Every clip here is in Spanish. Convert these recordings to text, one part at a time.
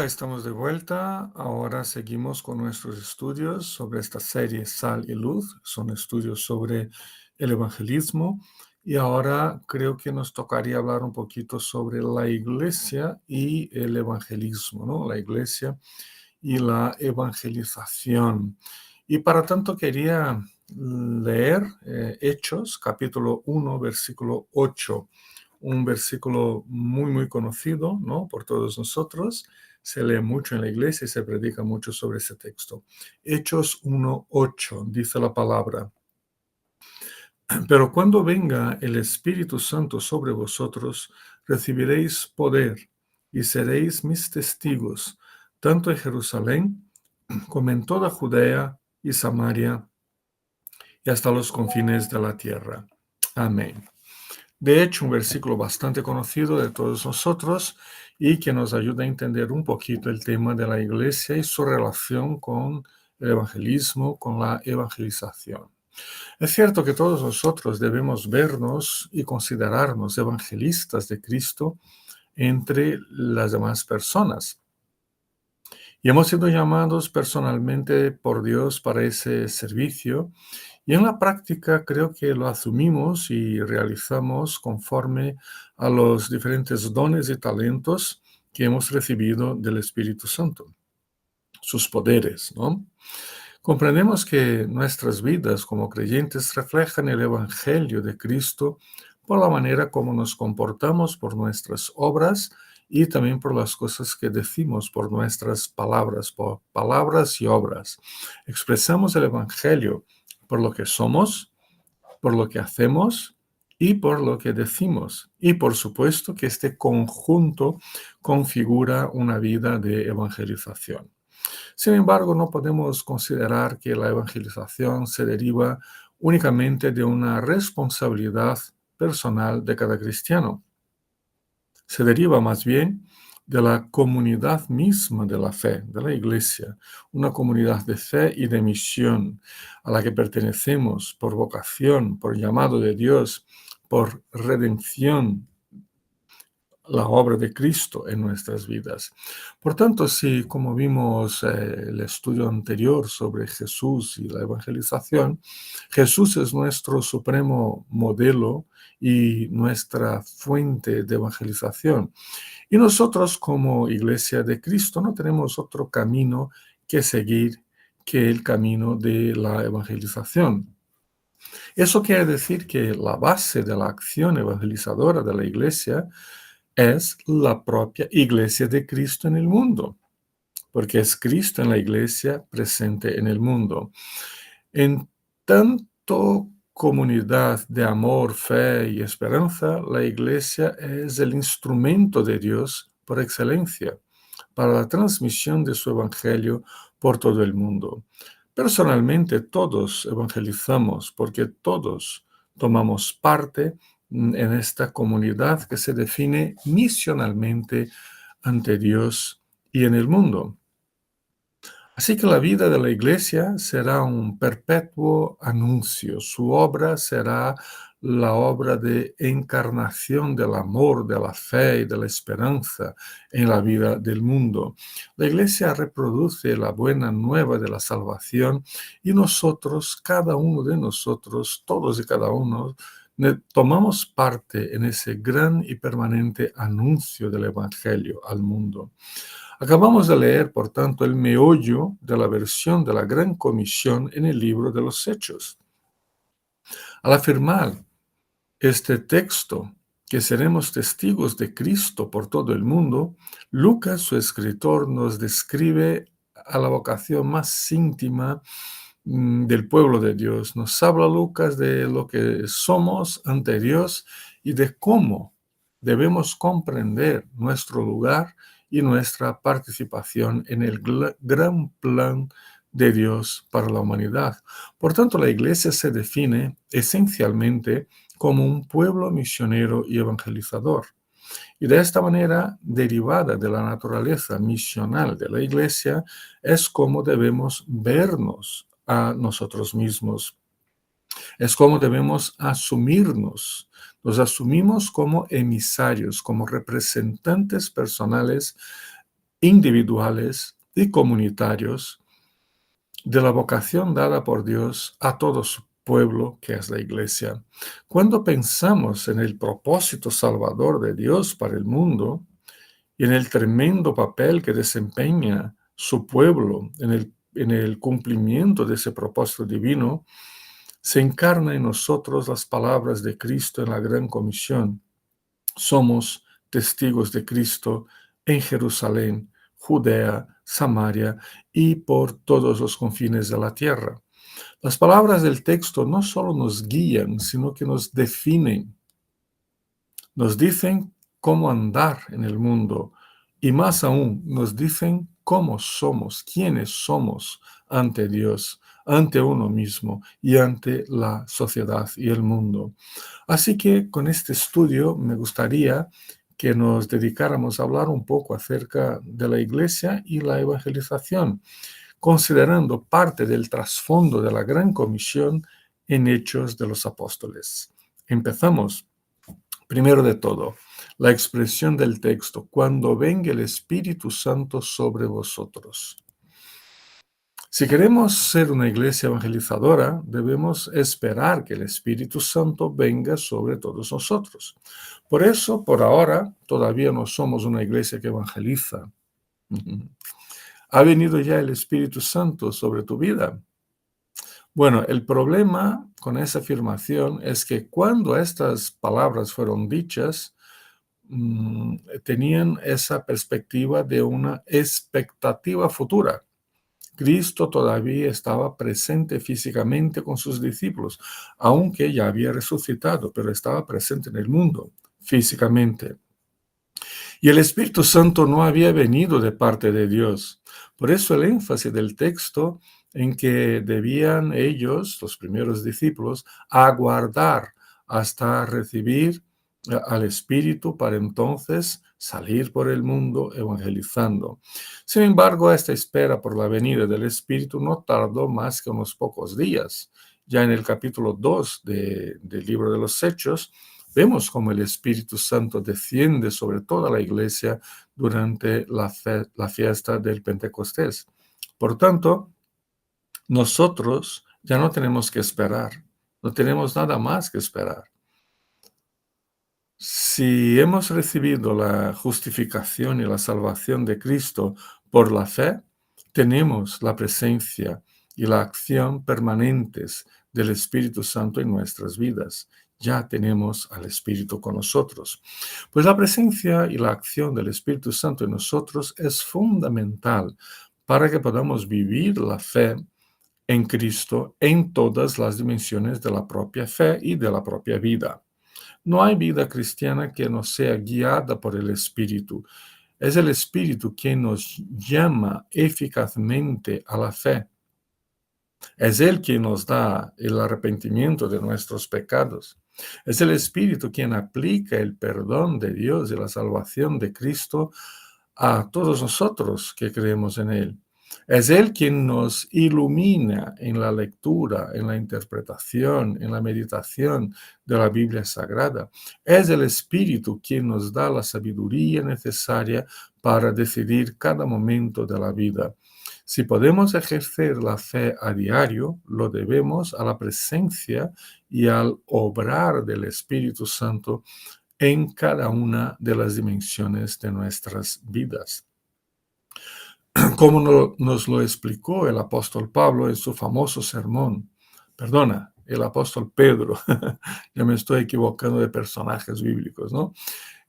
Estamos de vuelta. Ahora seguimos con nuestros estudios sobre esta serie Sal y Luz. Son estudios sobre el evangelismo. Y ahora creo que nos tocaría hablar un poquito sobre la iglesia y el evangelismo, ¿no? La iglesia y la evangelización. Y para tanto quería leer Hechos, capítulo 1, versículo 8. Un versículo muy conocido, ¿no? Por todos nosotros. Se lee mucho en la iglesia y se predica mucho sobre ese texto. Hechos 1:8 dice la palabra: pero cuando venga el Espíritu Santo sobre vosotros, recibiréis poder y seréis mis testigos, tanto en Jerusalén como en toda Judea y Samaria y hasta los confines de la tierra. Amén. De hecho, un versículo bastante conocido de todos nosotros y que nos ayuda a entender un poquito el tema de la iglesia y su relación con el evangelismo, con la evangelización. Es cierto que todos nosotros debemos vernos y considerarnos evangelistas de Cristo entre las demás personas. Y hemos sido llamados personalmente por Dios para ese servicio. Y en la práctica creo que lo asumimos y realizamos conforme a los diferentes dones y talentos que hemos recibido del Espíritu Santo, sus poderes, ¿no? Comprendemos que nuestras vidas como creyentes reflejan el Evangelio de Cristo por la manera como nos comportamos, por nuestras obras y también por las cosas que decimos, por nuestras palabras, por palabras y obras. Expresamos el Evangelio por lo que somos, por lo que hacemos y por lo que decimos. Y por supuesto que este conjunto configura una vida de evangelización. Sin embargo, no podemos considerar que la evangelización se deriva únicamente de una responsabilidad personal de cada cristiano. Se deriva más bien de la comunidad misma de la fe, de la iglesia, una comunidad de fe y de misión a la que pertenecemos por vocación, por llamado de Dios, por redención, la obra de Cristo en nuestras vidas. Por tanto, si como vimos el estudio anterior sobre Jesús y la evangelización, Jesús es nuestro supremo modelo y nuestra fuente de evangelización. Y nosotros como Iglesia de Cristo no tenemos otro camino que seguir que el camino de la evangelización. Eso quiere decir que la base de la acción evangelizadora de la Iglesia es la propia Iglesia de Cristo en el mundo, porque es Cristo en la Iglesia presente en el mundo. En tanto comunidad de amor, fe y esperanza, la Iglesia es el instrumento de Dios por excelencia para la transmisión de su Evangelio por todo el mundo. Personalmente, todos evangelizamos porque todos tomamos parte en esta comunidad que se define misionalmente ante Dios y en el mundo. Así que la vida de la iglesia será un perpetuo anuncio. Su obra será la obra de encarnación del amor, de la fe y de la esperanza en la vida del mundo. La iglesia reproduce la buena nueva de la salvación y nosotros, cada uno de nosotros, todos y cada uno, tomamos parte en ese gran y permanente anuncio del Evangelio al mundo. Acabamos de leer, por tanto, el meollo de la versión de la Gran Comisión en el libro de los Hechos. Al afirmar este texto, que seremos testigos de Cristo por todo el mundo, Lucas, su escritor, nos describe a la vocación más íntima del pueblo de Dios. Nos habla Lucas de lo que somos ante Dios y de cómo debemos comprender nuestro lugar y nuestra participación en el gran plan de Dios para la humanidad. Por tanto, la iglesia se define esencialmente como un pueblo misionero y evangelizador. Y de esta manera, derivada de la naturaleza misional de la iglesia, es como debemos vernos a nosotros mismos. Es como debemos asumirnos. Nos asumimos como emisarios, como representantes personales individuales y comunitarios de la vocación dada por Dios a todo su pueblo, que es la Iglesia. Cuando pensamos en el propósito salvador de Dios para el mundo y en el tremendo papel que desempeña su pueblo en el cumplimiento de ese propósito divino, se encarna en nosotros las palabras de Cristo en la Gran Comisión. Somos testigos de Cristo en Jerusalén, Judea, Samaria y por todos los confines de la tierra. Las palabras del texto no solo nos guían, sino que nos definen. Nos dicen cómo andar en el mundo y más aún nos dicen cómo somos, quiénes somos ante Dios, ante uno mismo y ante la sociedad y el mundo. Así que con este estudio me gustaría que nos dedicáramos a hablar un poco acerca de la Iglesia y la evangelización, considerando parte del trasfondo de la Gran Comisión en Hechos de los Apóstoles. Empezamos. Primero de todo, la expresión del texto, cuando venga el Espíritu Santo sobre vosotros. Si queremos ser una iglesia evangelizadora, debemos esperar que el Espíritu Santo venga sobre todos nosotros. Por eso, por ahora, todavía no somos una iglesia que evangeliza. ¿Ha venido ya el Espíritu Santo sobre tu vida? Bueno, el problema con esa afirmación es que cuando estas palabras fueron dichas, tenían esa perspectiva de una expectativa futura. Cristo todavía estaba presente físicamente con sus discípulos, aunque ya había resucitado, pero estaba presente en el mundo físicamente. Y el Espíritu Santo no había venido de parte de Dios. Por eso el énfasis del texto en que debían ellos, los primeros discípulos, aguardar hasta recibir al Espíritu para entonces salir por el mundo evangelizando. Sin embargo, esta espera por la venida del Espíritu no tardó más que unos pocos días. Ya en el capítulo 2 del libro de los Hechos, vemos cómo el Espíritu Santo desciende sobre toda la iglesia durante la fiesta del Pentecostés. Por tanto, nosotros ya no tenemos que esperar, no tenemos nada más que esperar. Si hemos recibido la justificación y la salvación de Cristo por la fe, tenemos la presencia y la acción permanentes del Espíritu Santo en nuestras vidas. Ya tenemos al Espíritu con nosotros. Pues la presencia y la acción del Espíritu Santo en nosotros es fundamental para que podamos vivir la fe en Cristo en todas las dimensiones de la propia fe y de la propia vida. No hay vida cristiana que no sea guiada por el Espíritu. Es el Espíritu quien nos llama eficazmente a la fe. Es Él quien nos da el arrepentimiento de nuestros pecados. Es el Espíritu quien aplica el perdón de Dios y la salvación de Cristo a todos nosotros que creemos en Él. Es Él quien nos ilumina en la lectura, en la interpretación, en la meditación de la Biblia Sagrada. Es el Espíritu quien nos da la sabiduría necesaria para decidir cada momento de la vida. Si podemos ejercer la fe a diario, lo debemos a la presencia y al obrar del Espíritu Santo en cada una de las dimensiones de nuestras vidas. Como nos lo explicó el apóstol Pablo en su famoso sermón, el apóstol Pedro, ya me estoy equivocando de personajes bíblicos, ¿no?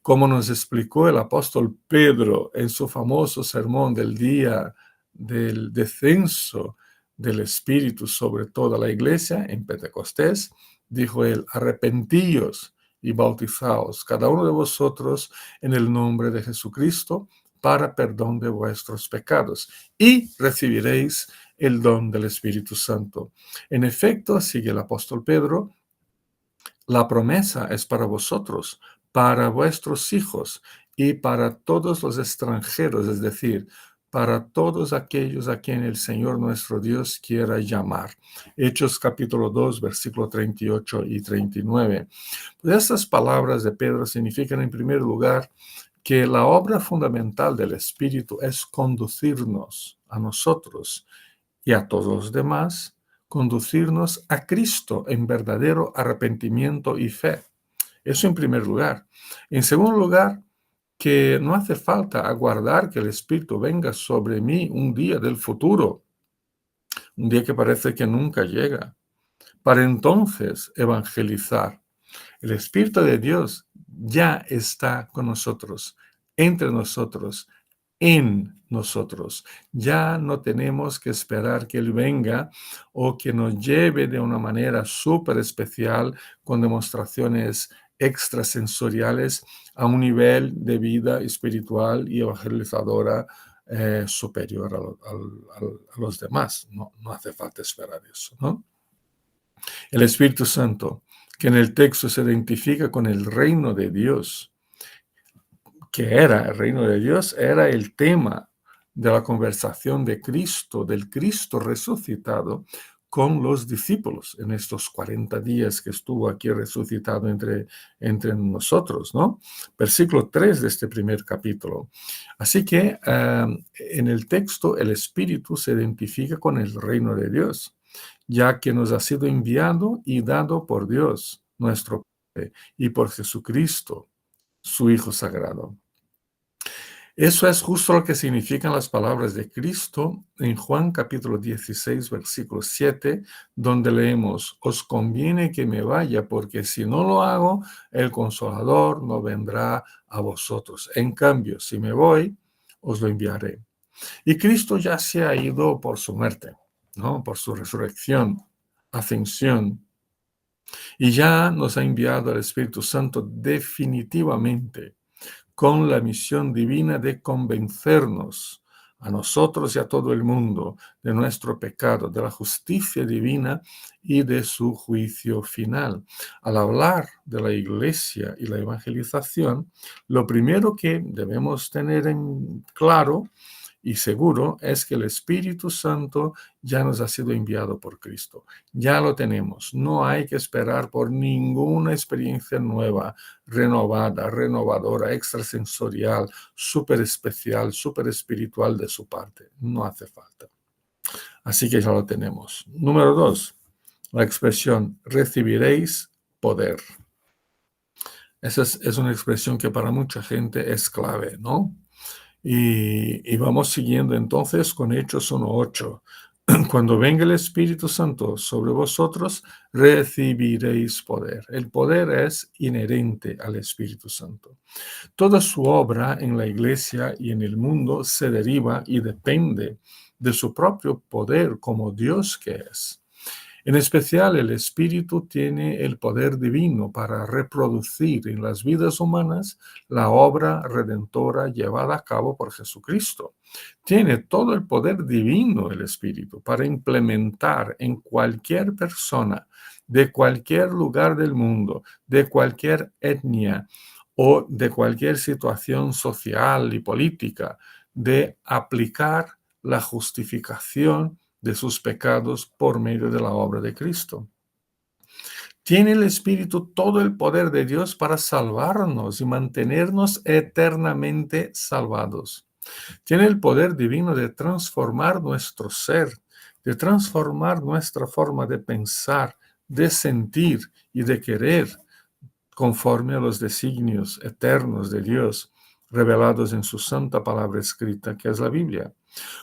Como nos explicó el apóstol Pedro en su famoso sermón del día del descenso del Espíritu sobre toda la iglesia en Pentecostés, dijo él: arrepentíos y bautizaos cada uno de vosotros en el nombre de Jesucristo para perdón de vuestros pecados y recibiréis el don del Espíritu Santo. En efecto, sigue el apóstol Pedro, la promesa es para vosotros, para vuestros hijos y para todos los extranjeros, es decir, para todos aquellos a quien el Señor nuestro Dios quiera llamar. Hechos capítulo 2, versículo 38 y 39. Pues estas palabras de Pedro significan en primer lugar que la obra fundamental del Espíritu es conducirnos a nosotros y a todos los demás, conducirnos a Cristo en verdadero arrepentimiento y fe. Eso en primer lugar. En segundo lugar, que no hace falta aguardar que el Espíritu venga sobre mí un día del futuro, un día que parece que nunca llega, para entonces evangelizar. El Espíritu de Dios ya está con nosotros, entre nosotros, en nosotros. Ya no tenemos que esperar que Él venga o que nos lleve de una manera súper especial con demostraciones extrasensoriales a un nivel de vida espiritual y evangelizadora superior a los demás. No, no hace falta esperar eso, ¿no? El Espíritu Santo, que en el texto se identifica con el reino de Dios, que era el reino de Dios, era el tema de la conversación de Cristo, del Cristo resucitado con los discípulos en estos 40 días que estuvo aquí resucitado entre nosotros, ¿no? Versículo 3 de este primer capítulo. Así que en el texto el Espíritu se identifica con el reino de Dios, ya que nos ha sido enviado y dado por Dios, nuestro Padre, y por Jesucristo, su Hijo sagrado. Eso es justo lo que significan las palabras de Cristo en Juan capítulo 16, versículo 7, donde leemos, os conviene que me vaya, porque si no lo hago, el Consolador no vendrá a vosotros. En cambio, si me voy, os lo enviaré. Y Cristo ya se ha ido por su muerte, ¿no? Por su resurrección, ascensión, y ya nos ha enviado el Espíritu Santo definitivamente con la misión divina de convencernos a nosotros y a todo el mundo de nuestro pecado, de la justicia divina y de su juicio final. Al hablar de la iglesia y la evangelización, lo primero que debemos tener en claro y seguro es que el Espíritu Santo ya nos ha sido enviado por Cristo. Ya lo tenemos. No hay que esperar por ninguna experiencia nueva, renovada, renovadora, extrasensorial, súper especial, súper espiritual de su parte. No hace falta. Así que ya lo tenemos. Número 2, la expresión recibiréis poder. Esa es una expresión que para mucha gente es clave, ¿no? Y vamos siguiendo entonces con Hechos 1:8. Cuando venga el Espíritu Santo sobre vosotros, recibiréis poder. El poder es inherente al Espíritu Santo. Toda su obra en la iglesia y en el mundo se deriva y depende de su propio poder como Dios que es. En especial, el Espíritu tiene el poder divino para reproducir en las vidas humanas la obra redentora llevada a cabo por Jesucristo. Tiene todo el poder divino el Espíritu para implementar en cualquier persona, de cualquier lugar del mundo, de cualquier etnia o de cualquier situación social y política, de aplicar la justificación de sus pecados por medio de la obra de Cristo. Tiene el Espíritu todo el poder de Dios para salvarnos y mantenernos eternamente salvados. Tiene el poder divino de transformar nuestro ser, de transformar nuestra forma de pensar, de sentir y de querer conforme a los designios eternos de Dios revelados en su santa palabra escrita, que es la Biblia.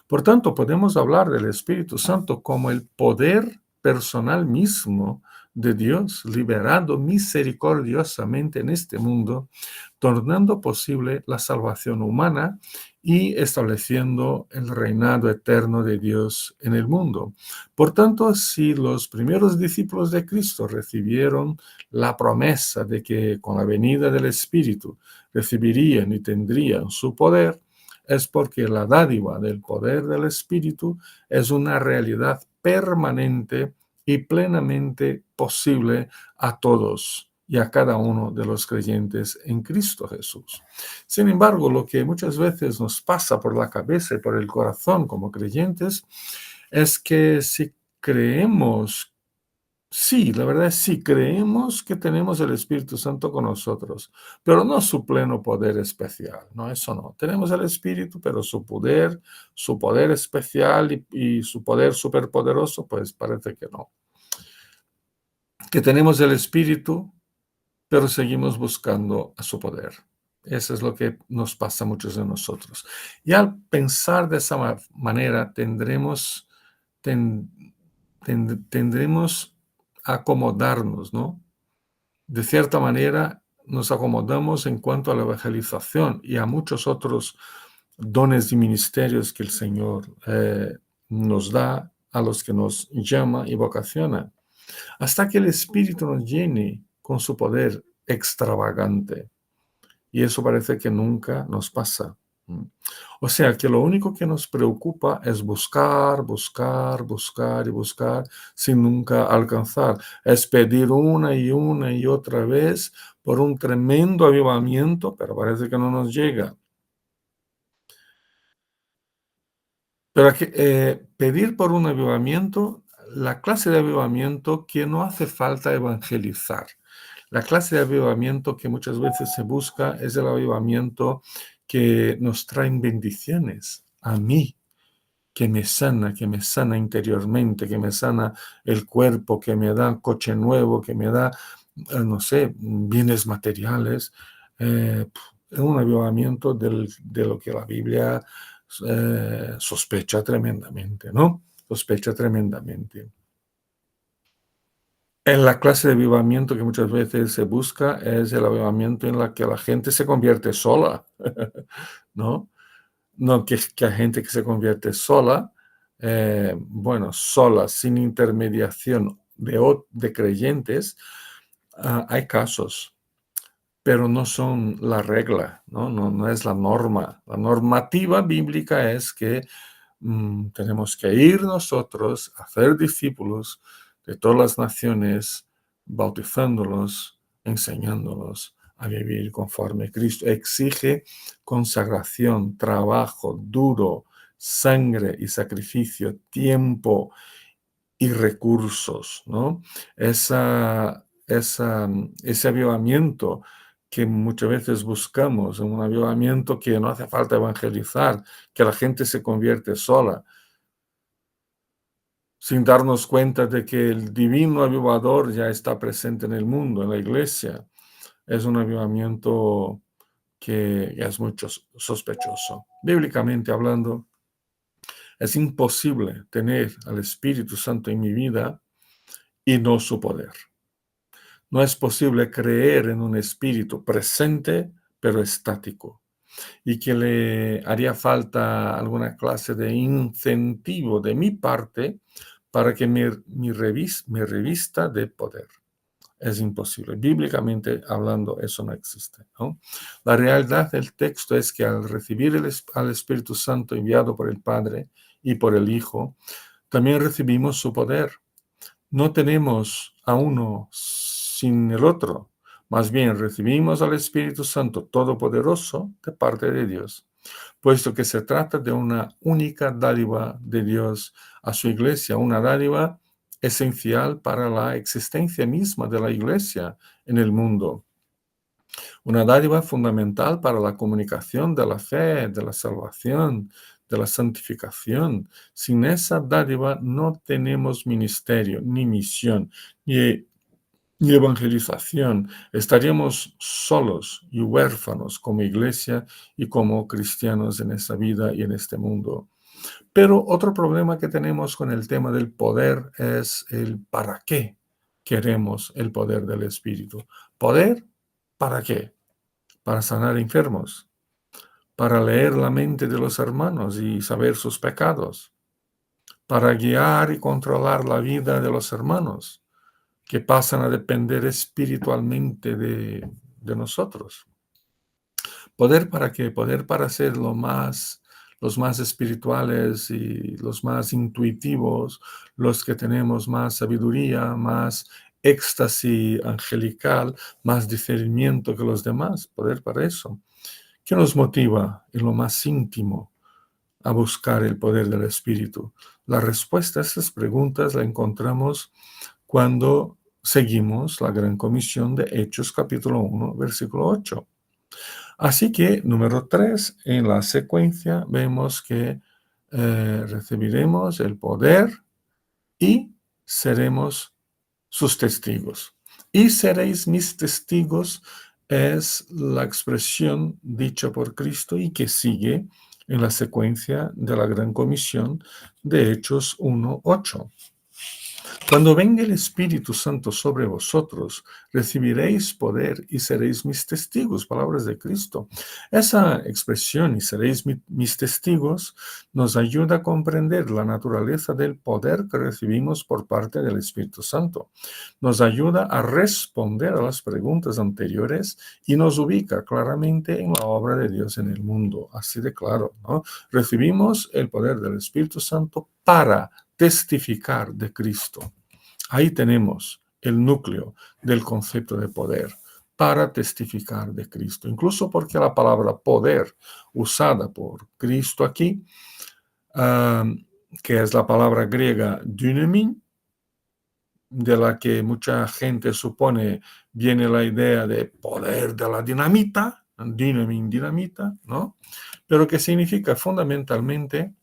Por tanto, podemos hablar del Espíritu Santo como el poder personal mismo de Dios, liberado misericordiosamente en este mundo, tornando posible la salvación humana y estableciendo el reinado eterno de Dios en el mundo. Por tanto, si los primeros discípulos de Cristo recibieron la promesa de que con la venida del Espíritu recibirían y tendrían su poder, es porque la dádiva del poder del Espíritu es una realidad permanente y plenamente posible a todos y a cada uno de los creyentes en Cristo Jesús. Sin embargo, lo que muchas veces nos pasa por la cabeza y por el corazón como creyentes es que si Sí, la verdad es sí, creemos que tenemos el Espíritu Santo con nosotros, pero no su pleno poder especial, no, eso no. Tenemos el Espíritu, pero su poder especial y su poder superpoderoso, pues parece que no. Que tenemos el Espíritu, pero seguimos buscando a su poder. Eso es lo que nos pasa a muchos de nosotros. Y al pensar de esa manera, ten- tendremos a acomodarnos, ¿no? De cierta manera, nos acomodamos en cuanto a la evangelización y a muchos otros dones y ministerios que el Señor nos da a los que nos llama y vocaciona, hasta que el Espíritu nos llene con su poder extravagante. Y eso parece que nunca nos pasa. O sea que lo único que nos preocupa es buscar, buscar, buscar y buscar sin nunca alcanzar. Es pedir una y otra vez por un tremendo avivamiento, pero parece que no nos llega. Pero pedir por un avivamiento, la clase de avivamiento que no hace falta evangelizar. La clase de avivamiento que muchas veces se busca es el avivamiento que nos traen bendiciones a mí, que me sana interiormente, que me sana el cuerpo, que me da coche nuevo, que me da, no sé, bienes materiales. Es un avivamiento de lo que la Biblia sospecha tremendamente, ¿no? Sospecha tremendamente. En la clase de avivamiento que muchas veces se busca es el avivamiento en la que la gente se convierte sola, ¿no? No que hay gente que se convierte sola, bueno, sola, sin intermediación de creyentes, hay casos, pero no son la regla, ¿no? No es la norma. La normativa bíblica es que tenemos que ir nosotros a hacer discípulos de todas las naciones, bautizándolos, enseñándolos a vivir conforme Cristo. Exige consagración, trabajo duro, sangre y sacrificio, tiempo y recursos, ¿no? Ese avivamiento que muchas veces buscamos, un avivamiento que no hace falta evangelizar, que la gente se convierte sola, sin darnos cuenta de que el divino avivador ya está presente en el mundo, en la iglesia. Es un avivamiento que es mucho sospechoso. Bíblicamente hablando, es imposible tener al Espíritu Santo en mi vida y no su poder. No es posible creer en un espíritu presente, pero estático, y que le haría falta alguna clase de incentivo de mi parte para que me revista de poder. Es imposible. Bíblicamente hablando, eso no existe, ¿no? La realidad del texto es que al recibir al Espíritu Santo enviado por el Padre y por el Hijo, también recibimos su poder. No tenemos a uno sin el otro. Más bien recibimos al Espíritu Santo Todopoderoso de parte de Dios, puesto que se trata de una única dádiva de Dios a su iglesia, una dádiva esencial para la existencia misma de la iglesia en el mundo, una dádiva fundamental para la comunicación de la fe, de la salvación, de la santificación. Sin esa dádiva no tenemos ministerio, ni misión, ni evangelización. Estaríamos solos y huérfanos como iglesia y como cristianos en esta vida y en este mundo. Pero otro problema que tenemos con el tema del poder es el para qué queremos el poder del Espíritu. ¿Poder? ¿Para qué? Para sanar enfermos, para leer la mente de los hermanos y saber sus pecados, para guiar y controlar la vida de los hermanos que pasan a depender espiritualmente de nosotros. ¿Poder para qué? Poder para ser los más espirituales y los más intuitivos, los que tenemos más sabiduría, más éxtasis angelical, más discernimiento que los demás. Poder para eso. ¿Qué nos motiva en lo más íntimo a buscar el poder del Espíritu? La respuesta a estas preguntas la encontramos cuando seguimos la gran comisión de Hechos capítulo 1, versículo 8. Así que, número 3, en la secuencia vemos que recibiremos el poder y seremos sus testigos. Y seréis mis testigos es la expresión dicha por Cristo y que sigue en la secuencia de la gran comisión de Hechos 1:8. Cuando venga el Espíritu Santo sobre vosotros, recibiréis poder y seréis mis testigos, palabras de Cristo. Esa expresión, y seréis mis testigos, nos ayuda a comprender la naturaleza del poder que recibimos por parte del Espíritu Santo. Nos ayuda a responder a las preguntas anteriores y nos ubica claramente en la obra de Dios en el mundo. Así de claro, ¿no? Recibimos el poder del Espíritu Santo para testificar de Cristo. Ahí tenemos el núcleo del concepto de poder, para testificar de Cristo. Incluso porque la palabra poder usada por Cristo aquí, que es la palabra griega dynamin, de la que mucha gente supone viene la idea de poder de la dinamita, dynamin, dinamita, ¿no? Pero que significa fundamentalmente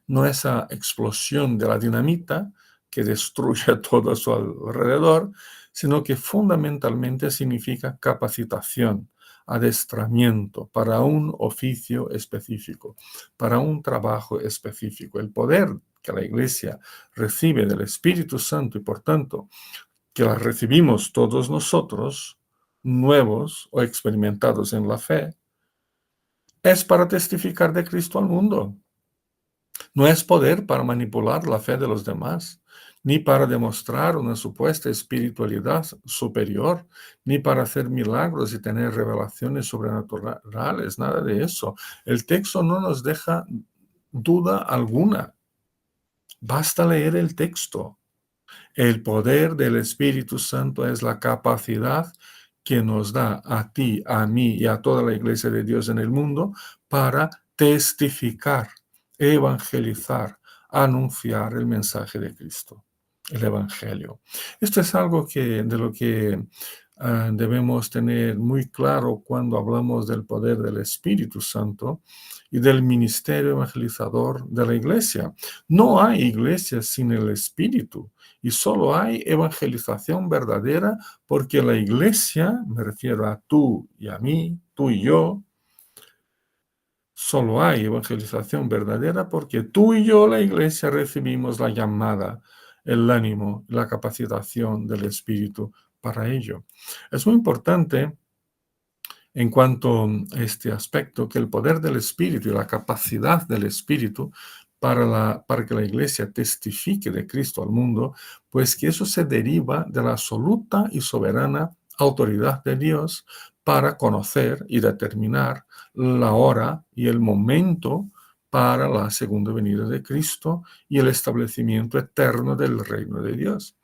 no esa explosión de la dinamita que destruye todo a su alrededor, sino que fundamentalmente significa capacitación, adestramiento para un oficio específico, para un trabajo específico. El poder que la Iglesia recibe del Espíritu Santo y por tanto que la recibimos todos nosotros, nuevos o experimentados en la fe, es para testificar de Cristo al mundo. No es poder para manipular la fe de los demás, ni para demostrar una supuesta espiritualidad superior, ni para hacer milagros y tener revelaciones sobrenaturales, nada de eso. El texto no nos deja duda alguna. Basta leer el texto. El poder del Espíritu Santo es la capacidad que nos da a ti, a mí y a toda la iglesia de Dios en el mundo para testificar, evangelizar, anunciar el mensaje de Cristo, el Evangelio. Esto es algo de lo que debemos tener muy claro cuando hablamos del poder del Espíritu Santo y del ministerio evangelizador de la iglesia. No hay iglesia sin el Espíritu. Y solo hay evangelización verdadera porque la iglesia, me refiero a tú y a mí, tú y yo, solo hay evangelización verdadera porque tú y yo, la iglesia, recibimos la llamada, el ánimo, la capacitación del Espíritu para ello. Es muy importante en cuanto a este aspecto, que el poder del Espíritu y la capacidad del Espíritu para que la Iglesia testifique de Cristo al mundo, pues que eso se deriva de la absoluta y soberana autoridad de Dios para conocer y determinar la hora y el momento para la segunda venida de Cristo y el establecimiento eterno del reino de Dios.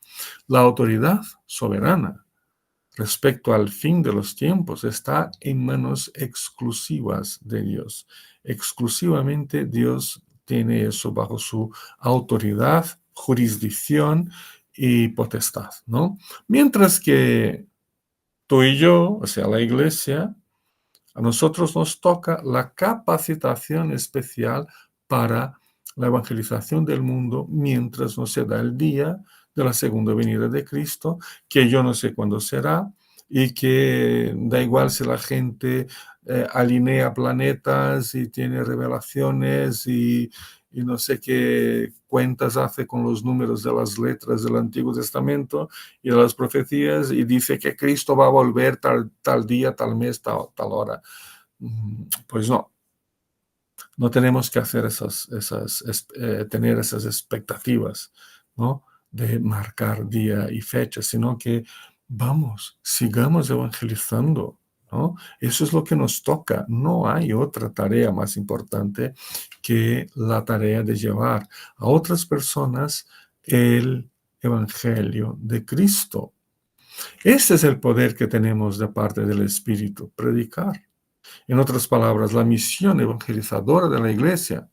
La autoridad soberana respecto al fin de los tiempos está en manos exclusivas de Dios. Exclusivamente Dios tiene eso bajo su autoridad, jurisdicción y potestad, ¿no? Mientras que tú y yo, o sea, la iglesia, a nosotros nos toca la capacitación especial para la evangelización del mundo mientras no se da el día de la segunda venida de Cristo, que yo no sé cuándo será y que da igual si la gente alinea planetas y tiene revelaciones y no sé qué cuentas hace con los números de las letras del Antiguo Testamento y de las profecías y dice que Cristo va a volver tal día, tal mes, tal hora. Pues no tenemos que hacer tener esas expectativas, ¿no? De marcar día y fecha, sino que sigamos evangelizando, ¿no? Eso es lo que nos toca. No hay otra tarea más importante que la tarea de llevar a otras personas el Evangelio de Cristo. Este es el poder que tenemos de parte del Espíritu, predicar. En otras palabras, la misión evangelizadora de la iglesia,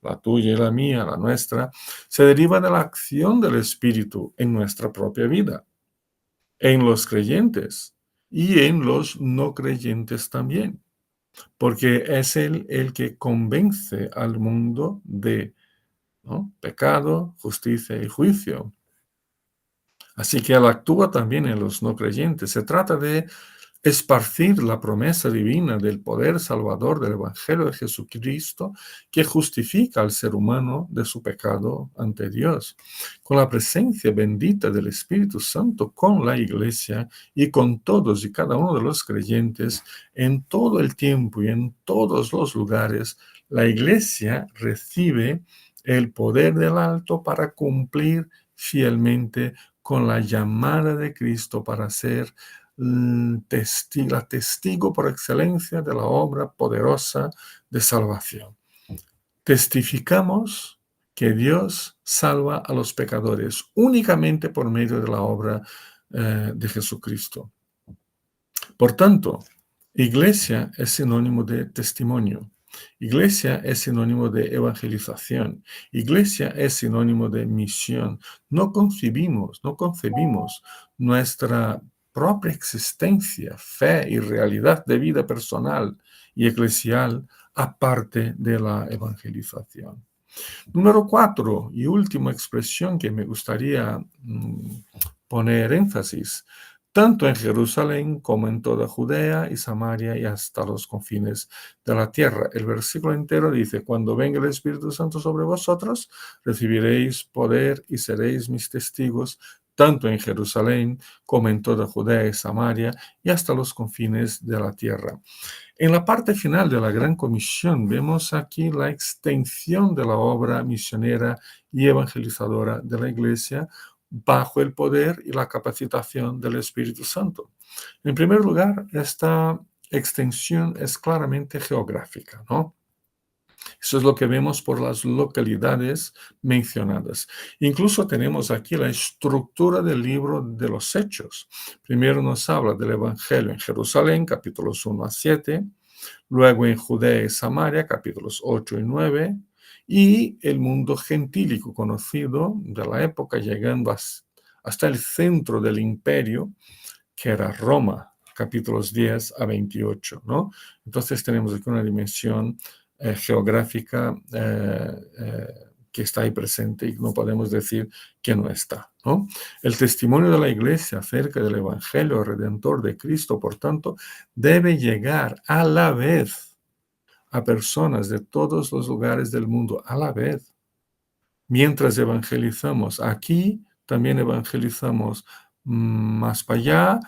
la tuya y la mía, la nuestra, se deriva de la acción del Espíritu en nuestra propia vida. en los creyentes y en los no creyentes también, porque es Él el que convence al mundo de, ¿no?, pecado, justicia y juicio. Así que Él actúa también en los no creyentes. Se trata de esparcir la promesa divina del poder salvador del Evangelio de Jesucristo que justifica al ser humano de su pecado ante Dios. Con la presencia bendita del Espíritu Santo con la Iglesia y con todos y cada uno de los creyentes en todo el tiempo y en todos los lugares, la Iglesia recibe el poder del alto para cumplir fielmente con la llamada de Cristo para ser la testigo por excelencia de la obra poderosa de salvación. Testificamos que Dios salva a los pecadores únicamente por medio de la obra de Jesucristo. Por tanto, iglesia es sinónimo de testimonio. Iglesia es sinónimo de evangelización. Iglesia es sinónimo de misión. No concebimos nuestra propia existencia, fe y realidad de vida personal y eclesial aparte de la evangelización. Número 4 y última expresión que me gustaría poner énfasis: tanto en Jerusalén como en toda Judea y Samaria y hasta los confines de la tierra. El versículo entero dice: cuando venga el Espíritu Santo sobre vosotros, recibiréis poder y seréis mis testigos, tanto en Jerusalén como en toda Judea y Samaria y hasta los confines de la tierra. En la parte final de la Gran Comisión vemos aquí la extensión de la obra misionera y evangelizadora de la Iglesia bajo el poder y la capacitación del Espíritu Santo. En primer lugar, esta extensión es claramente geográfica, ¿no? Eso es lo que vemos por las localidades mencionadas. Incluso tenemos aquí la estructura del libro de los Hechos. Primero nos habla del Evangelio en Jerusalén, capítulos 1 a 7, luego en Judea y Samaria, capítulos 8 y 9, y el mundo gentílico conocido de la época, llegando hasta el centro del imperio, que era Roma, capítulos 10 a 28, ¿no? Entonces tenemos aquí una dimensión geográfica que está ahí presente y no podemos decir que no está, ¿no? El testimonio de la Iglesia acerca del Evangelio redentor de Cristo, por tanto, debe llegar a la vez a personas de todos los lugares del mundo, a la vez. Mientras evangelizamos aquí, también evangelizamos más para allá,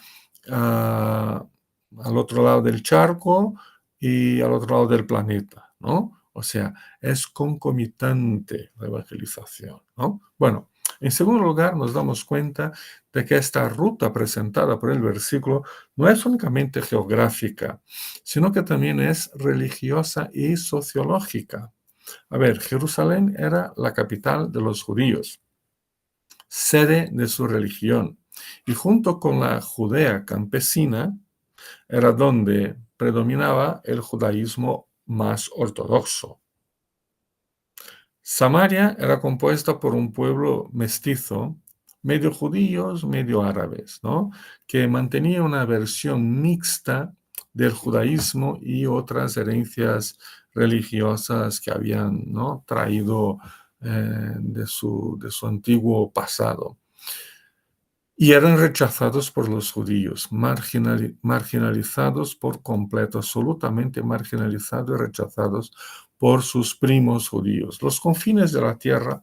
al otro lado del charco y al otro lado del planeta, ¿no? O sea, es concomitante la evangelización, ¿no? Bueno, en segundo lugar, nos damos cuenta de que esta ruta presentada por el versículo no es únicamente geográfica, sino que también es religiosa y sociológica. A ver, Jerusalén era la capital de los judíos, sede de su religión, y junto con la Judea campesina era donde predominaba el judaísmo más ortodoxo. Samaria era compuesta por un pueblo mestizo, medio judíos, medio árabes, ¿no?, que mantenía una versión mixta del judaísmo y otras herencias religiosas que habían, ¿no?, traído de su antiguo pasado. Y eran rechazados por los judíos, marginalizados por completo, absolutamente marginalizados y rechazados por sus primos judíos. Los confines de la tierra,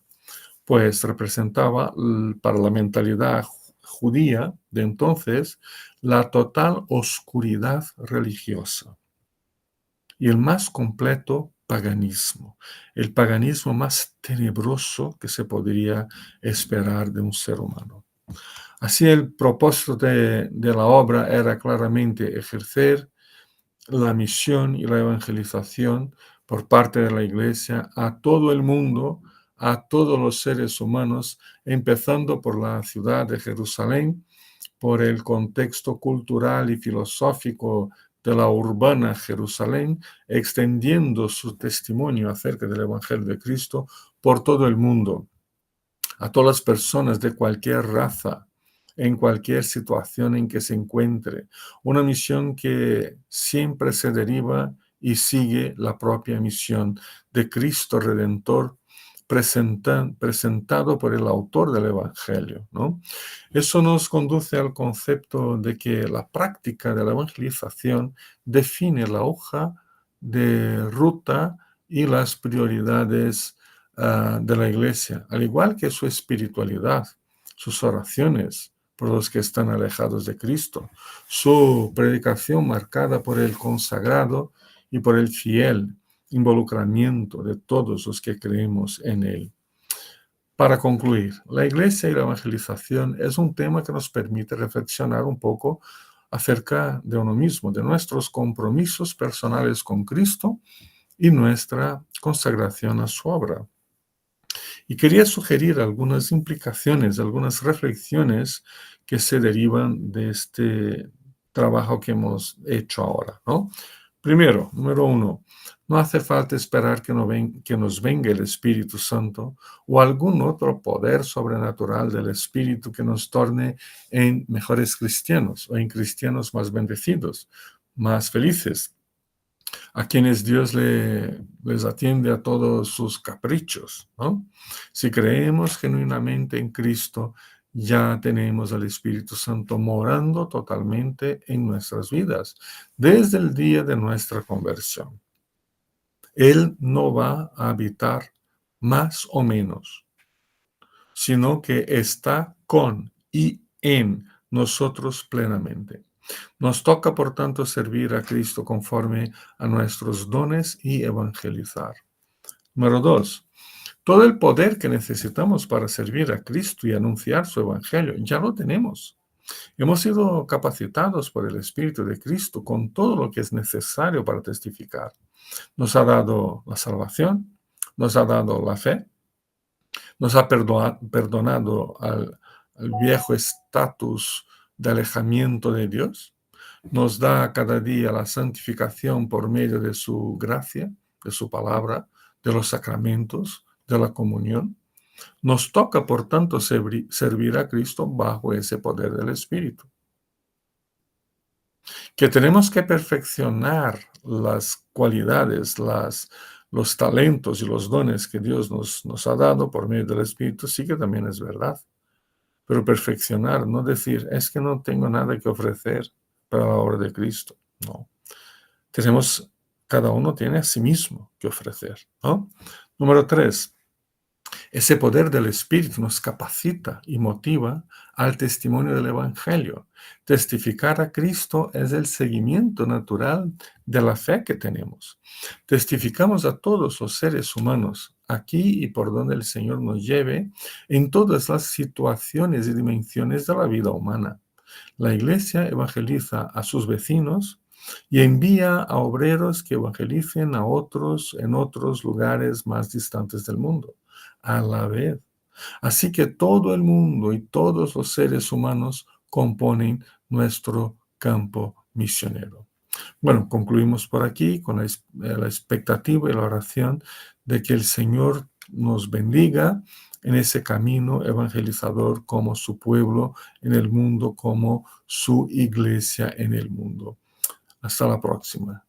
pues, representaba para la mentalidad judía de entonces la total oscuridad religiosa y el más completo paganismo, el paganismo más tenebroso que se podría esperar de un ser humano. Así, el propósito de la obra era claramente ejercer la misión y la evangelización por parte de la Iglesia a todo el mundo, a todos los seres humanos, empezando por la ciudad de Jerusalén, por el contexto cultural y filosófico de la urbana Jerusalén, extendiendo su testimonio acerca del Evangelio de Cristo por todo el mundo, a todas las personas de cualquier raza, en cualquier situación en que se encuentre. Una misión que siempre se deriva y sigue la propia misión de Cristo Redentor presentado por el autor del Evangelio, ¿no? Eso nos conduce al concepto de que la práctica de la evangelización define la hoja de ruta y las prioridades de la Iglesia, al igual que su espiritualidad, sus oraciones por los que están alejados de Cristo, su predicación marcada por el consagrado y por el fiel involucramiento de todos los que creemos en Él. Para concluir, la Iglesia y la evangelización es un tema que nos permite reflexionar un poco acerca de uno mismo, de nuestros compromisos personales con Cristo y nuestra consagración a su obra. Y quería sugerir algunas implicaciones, algunas reflexiones que se derivan de este trabajo que hemos hecho ahora, ¿no? Primero, número uno, no hace falta esperar que nos venga el Espíritu Santo o algún otro poder sobrenatural del Espíritu que nos torne en mejores cristianos o en cristianos más bendecidos, más felices, a quienes Dios les atiende a todos sus caprichos, ¿no? Si creemos genuinamente en Cristo, ya tenemos al Espíritu Santo morando totalmente en nuestras vidas, desde el día de nuestra conversión. Él no va a habitar más o menos, sino que está con y en nosotros plenamente. Nos toca, por tanto, servir a Cristo conforme a nuestros dones y evangelizar. Número dos, todo el poder que necesitamos para servir a Cristo y anunciar su evangelio, ya lo tenemos. Hemos sido capacitados por el Espíritu de Cristo con todo lo que es necesario para testificar. Nos ha dado la salvación, nos ha dado la fe, nos ha perdonado al viejo estatus de alejamiento de Dios, nos da cada día la santificación por medio de su gracia, de su palabra, de los sacramentos, de la comunión. Nos toca, por tanto, servir a Cristo bajo ese poder del Espíritu. Que tenemos que perfeccionar las cualidades, los talentos y los dones que Dios nos ha dado por medio del Espíritu, sí que también es verdad. Pero perfeccionar, no decir, es que no tengo nada que ofrecer para la obra de Cristo. No. Cada uno tiene a sí mismo que ofrecer, ¿no? Número 3, ese poder del Espíritu nos capacita y motiva al testimonio del Evangelio. Testificar a Cristo es el seguimiento natural de la fe que tenemos. Testificamos a todos los seres humanos, aquí y por donde el Señor nos lleve, en todas las situaciones y dimensiones de la vida humana. La Iglesia evangeliza a sus vecinos y envía a obreros que evangelicen a otros en otros lugares más distantes del mundo, a la vez. Así que todo el mundo y todos los seres humanos componen nuestro campo misionero. Bueno, concluimos por aquí con la expectativa y la oración de que el Señor nos bendiga en ese camino evangelizador como su pueblo en el mundo, como su iglesia en el mundo. Hasta la próxima.